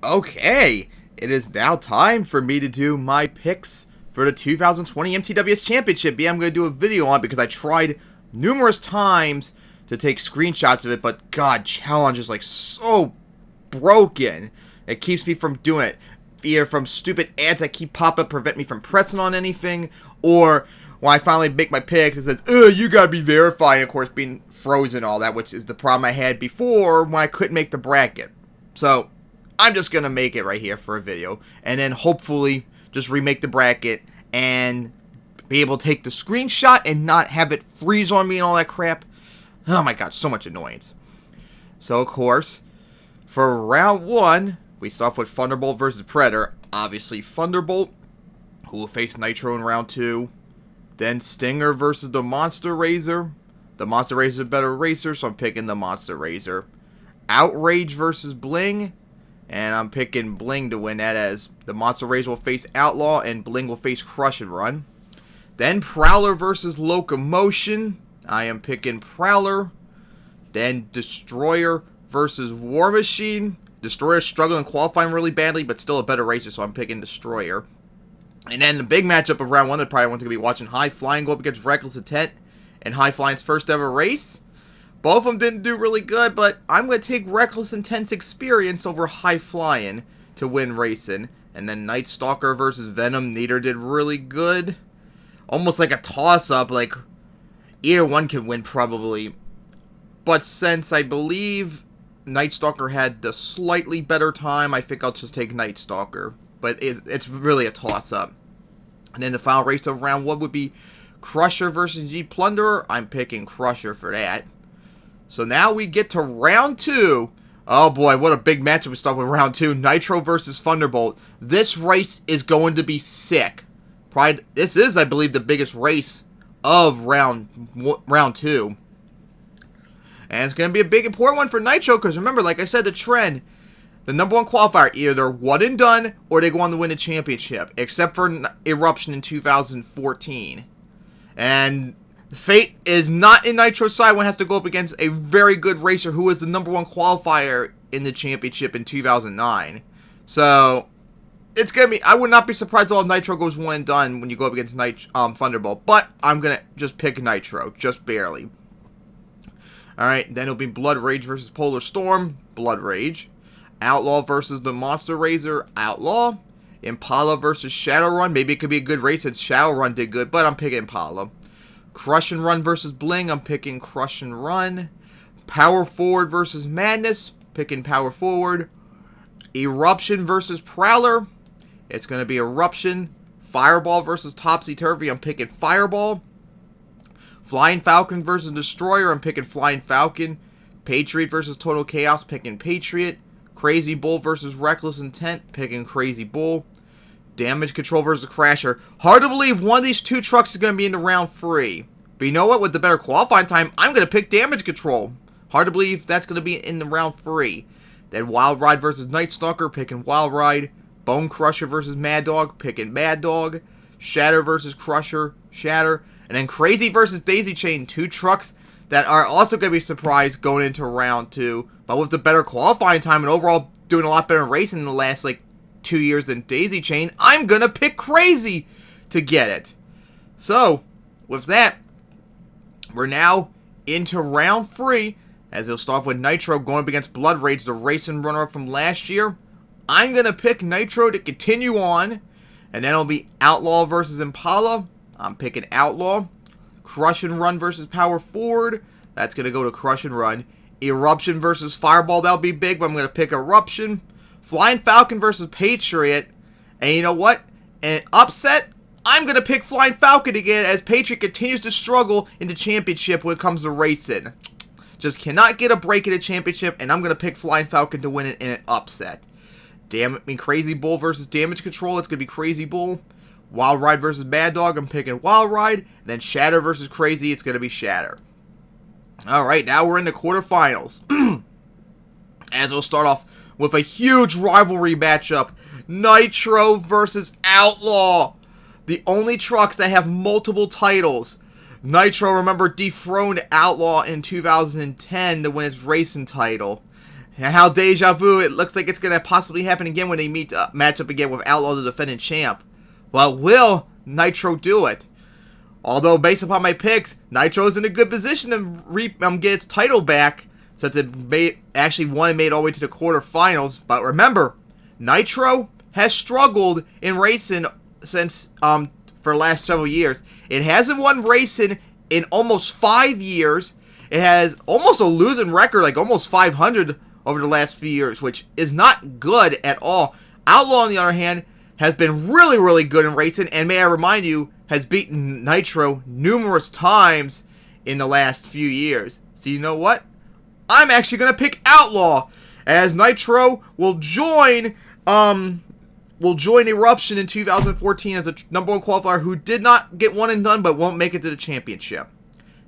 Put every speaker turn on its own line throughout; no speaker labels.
Okay, it is now time for me to do my picks for the 2020 MTWS Championship. Yeah, I'm going to do a video on it because I tried numerous times to take screenshots of it, but God, challenge is like so broken. It keeps me from doing it. Either from stupid ads that keep popping up, prevent me from pressing on anything, or when I finally make my picks, it says, you gotta be verified, and of course being frozen and all that, which is the problem I had before when I couldn't make the bracket. So, I'm just gonna make it right here for a video, and then hopefully just remake the bracket and be able to take the screenshot and not have it freeze on me and all that crap. Oh my god, so much annoyance. So, of course, for round one, we start off with Thunderbolt versus Predator. Obviously, Thunderbolt, who will face Nitro in round two. Then Stinger versus the Monster Razor. The Monster Razor is a better racer, so I'm picking the Monster Razor. Outrage versus Bling. And I'm picking Bling to win that, as the Monster Razor will face Outlaw and Bling will face Crush and Run. Then Prowler versus Locomotion. I am picking Prowler. Then Destroyer versus War Machine. Destroyer struggling qualifying really badly, but still a better racer, so I'm picking Destroyer. And then the big matchup of round one that probably everyone's going to be watching, High Flying go up against Reckless Intent in High Flying's first ever race. Both of them didn't do really good, but I'm going to take Reckless Intent's experience over High Flying to win racing. And then Night Stalker versus Venom, neither did really good. Almost like a toss-up, like either one can win probably. But since I believe Night Stalker had the slightly better time, I think I'll just take Night Stalker. But it's really a toss-up. And then the final race of round one would be Crusher versus G Plunderer. I'm picking Crusher for that. So now we get to round two. Oh boy, what a big matchup we start with round two. Nitro versus Thunderbolt. This race is going to be sick. This is, I believe, the biggest race of round two. And it's going to be a big, important one for Nitro, because remember, like I said, the trend, the number one qualifier, either they're one and done, or they go on to win a championship, except for Eruption in 2014. And fate is not in Nitro's side. One has to go up against a very good racer who was the number one qualifier in the championship in 2009. So, it's going to be, I would not be surprised if Nitro goes one and done when you go up against Thunderbolt. But I'm going to just pick Nitro, just barely. Alright, then it'll be Blood Rage versus Polar Storm, Blood Rage. Outlaw versus the Monster Razor, Outlaw. Impala versus Shadowrun, maybe it could be a good race since Shadowrun did good, but I'm picking Impala. Crush and Run versus Bling, I'm picking Crush and Run. Power Forward versus Madness, picking Power Forward. Eruption versus Prowler, it's going to be Eruption. Fireball versus Topsy Turvy, I'm picking Fireball. Flying Falcon versus Destroyer, I'm picking Flying Falcon. Patriot versus Total Chaos, picking Patriot. Crazy Bull versus Reckless Intent, picking Crazy Bull. Damage Control versus Crasher. Hard to believe one of these two trucks is going to be in the round 3. But you know what? With the better qualifying time, I'm going to pick Damage Control. Hard to believe that's going to be in the round 3. Then Wild Ride versus Night Stalker, picking Wild Ride. Bone Crusher versus Mad Dog, picking Mad Dog. Shatter versus Crusher, Shatter. And then Crazy versus Daisy Chain, two trucks that are also going to be surprised going into round 2. But with the better qualifying time and overall doing a lot better racing in the last, 2 years than Daisy Chain, I'm going to pick Crazy to get it. So, with that, we're now into round 3, as it'll start off with Nitro going up against Blood Rage, the racing runner-up from last year. I'm going to pick Nitro to continue on, and then it'll be Outlaw versus Impala. I'm picking Outlaw. Crush and Run versus Power Forward. That's going to go to Crush and Run. Eruption versus Fireball. That'll be big, but I'm going to pick Eruption. Flying Falcon versus Patriot. And you know what? An upset, I'm going to pick Flying Falcon again, as Patriot continues to struggle in the championship when it comes to racing. Just cannot get a break in the championship, and I'm going to pick Flying Falcon to win it in an upset. Crazy Bull versus Damage Control. It's going to be Crazy Bull. Wild Ride versus Mad Dog, I'm picking Wild Ride. And then Shatter versus Crazy, it's going to be Shatter. Alright, now we're in the quarterfinals. As we'll start off with a huge rivalry matchup. Nitro versus Outlaw. The only trucks that have multiple titles. Nitro, remember, dethroned Outlaw in 2010 to win its racing title. And how deja vu, it looks like it's going to possibly happen again when they match up again with Outlaw, the defending champ. Well, will Nitro do it? Although, based upon my picks, Nitro's in a good position to get its title back, since it actually won and made it all the way to the quarterfinals. But remember, Nitro has struggled in racing since for the last several years. It hasn't won racing in almost 5 years. It has almost a losing record, like almost 500 over the last few years, which is not good at all. Outlaw, on the other hand, has been really, really good in racing, and may I remind you, has beaten Nitro numerous times in the last few years. So you know what? I'm actually going to pick Outlaw, as Nitro will join Eruption in 2014 as a #1 qualifier who did not get one and done but won't make it to the championship.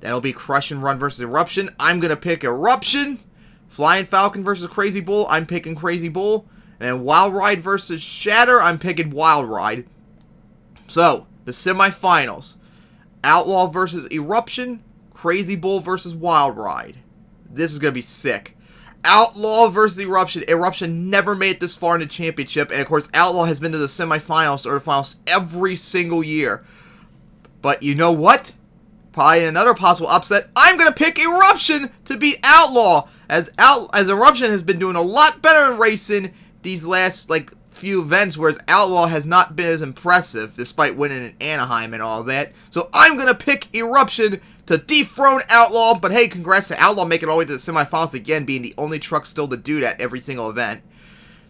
That'll be Crush and Run versus Eruption. I'm going to pick Eruption. Flying Falcon versus Crazy Bull, I'm picking Crazy Bull. And then Wild Ride versus Shatter, I'm picking Wild Ride. So, the semifinals. Outlaw versus Eruption, Crazy Bull versus Wild Ride. This is going to be sick. Outlaw versus Eruption. Eruption never made it this far in the championship. And of course, Outlaw has been to the semifinals or the finals every single year. But you know what? Probably another possible upset. I'm going to pick Eruption to beat Outlaw. As Eruption has been doing a lot better in racing these last few events, whereas Outlaw has not been as impressive despite winning in Anaheim and all that. So I'm going to pick Eruption to dethrone Outlaw. But hey, congrats to Outlaw making it all the way to the semifinals again, being the only truck still to do that every single event.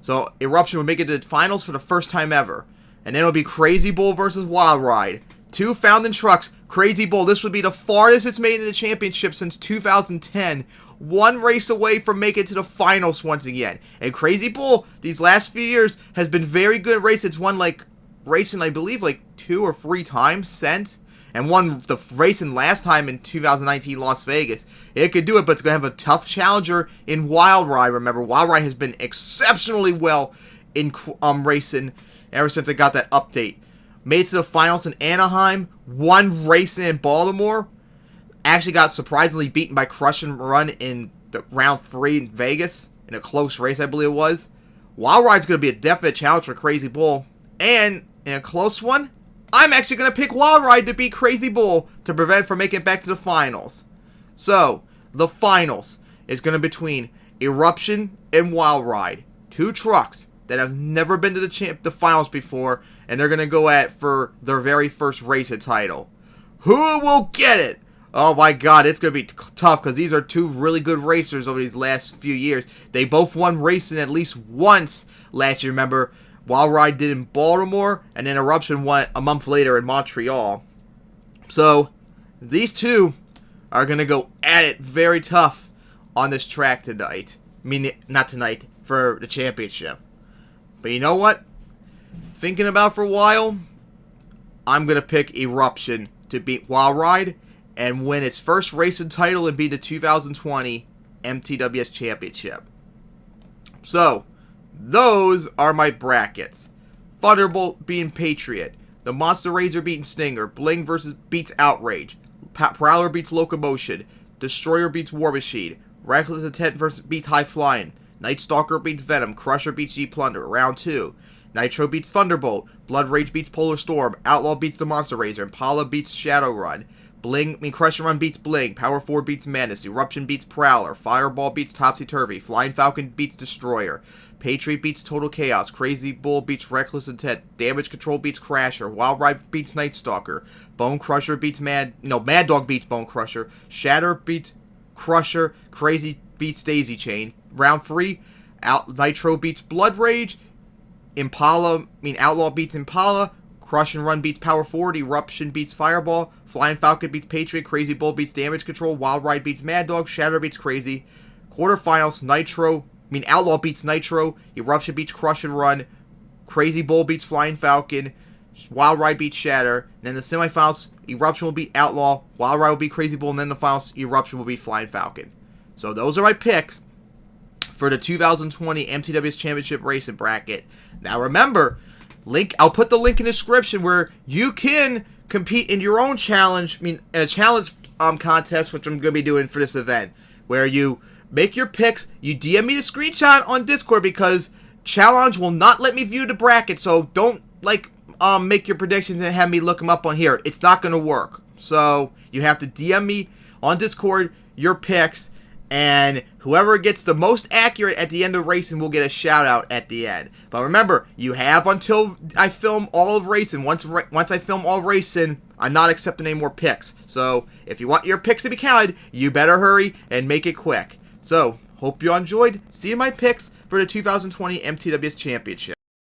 So Eruption will make it to the finals for the first time ever. And then it'll be Crazy Bull versus Wild Ride. Two founding trucks. Crazy Bull, this would be the farthest it's made in the championship since 2010. One race away from making it to the finals once again. And Crazy Bull, these last few years, has been very good at racing. It's won, racing, I believe, 2 or 3 times since. And won the racing last time in 2019 Las Vegas. It could do it, but it's going to have a tough challenger in Wild Ride. Remember, Wild Ride has been exceptionally well in racing ever since it got that update. Made it to the finals in Anaheim, won racing in Baltimore, actually got surprisingly beaten by Crush and Run in the round 3 in Vegas, in a close race I believe it was. Wild Ride's going to be a definite challenge for Crazy Bull, and in a close one, I'm actually going to pick Wild Ride to beat Crazy Bull to prevent from making it back to the finals. So, the finals is going to be between Eruption and Wild Ride, 2 trucks that have never been to the finals before, and they're going to go at for their very first racing title. Who will get it? Oh my god, it's going to be tough because these are 2 really good racers over these last few years. They both won racing at least once last year, remember? Wild Ride did in Baltimore, and then Eruption won a month later in Montreal. So, these 2 are going to go at it very tough on this track tonight. I mean, not tonight, for the championship. But you know what? Thinking about it for a while, I'm going to pick Eruption to beat Wild Ride and win its first racing title and be the 2020 MTWS Championship. So, those are my brackets. Thunderbolt beating Patriot. The Monster Razor beating Stinger. Bling beats Outrage. Prowler beats Locomotion. Destroyer beats War Machine. Reckless Intent beats High Flying. Night Stalker beats Venom. Crusher beats G-Plunder. Round 2. Nitro beats Thunderbolt. Blood Rage beats Polar Storm. Outlaw beats the Monster Razor. Impala beats Shadowrun. Crush and Run beats Bling. Power 4 beats Madness. Eruption beats Prowler. Fireball beats Topsy Turvy. Flying Falcon beats Destroyer. Patriot beats Total Chaos. Crazy Bull beats Reckless Intent. Damage Control beats Crasher. Wild Ride beats Night Stalker. Bone Crusher beats Mad Dog beats Bone Crusher. Shatter beats Crusher. Crazy beats Daisy Chain. Round 3. Nitro beats Blood Rage. Outlaw beats Impala. Crush and Run beats Power Forward. Eruption beats Fireball. Flying Falcon beats Patriot. Crazy Bull beats Damage Control. Wild Ride beats Mad Dog. Shatter beats Crazy. Quarterfinals, Outlaw beats Nitro. Eruption beats Crush and Run. Crazy Bull beats Flying Falcon. Wild Ride beats Shatter. And then the semifinals, Eruption will beat Outlaw. Wild Ride will beat Crazy Bull. And then the finals, Eruption will beat Flying Falcon. So those are my picks for the 2020 MTWS Championship Racing Bracket. Now remember, I'll put the link in the description where you can compete in your own challenge, contest, which I'm going to be doing for this event, where you make your picks. You DM me the screenshot on Discord because Challenge will not let me view the bracket. So don't make your predictions and have me look them up on here. It's not going to work. So you have to DM me on Discord your picks, and whoever gets the most accurate at the end of racing will get a shout out at the end. But remember, you have until I film all of racing. Once I film all of racing, I'm not accepting any more picks. So if you want your picks to be counted, you better hurry and make it quick. So hope you all enjoyed seeing my picks for the 2020 MTWS Championship.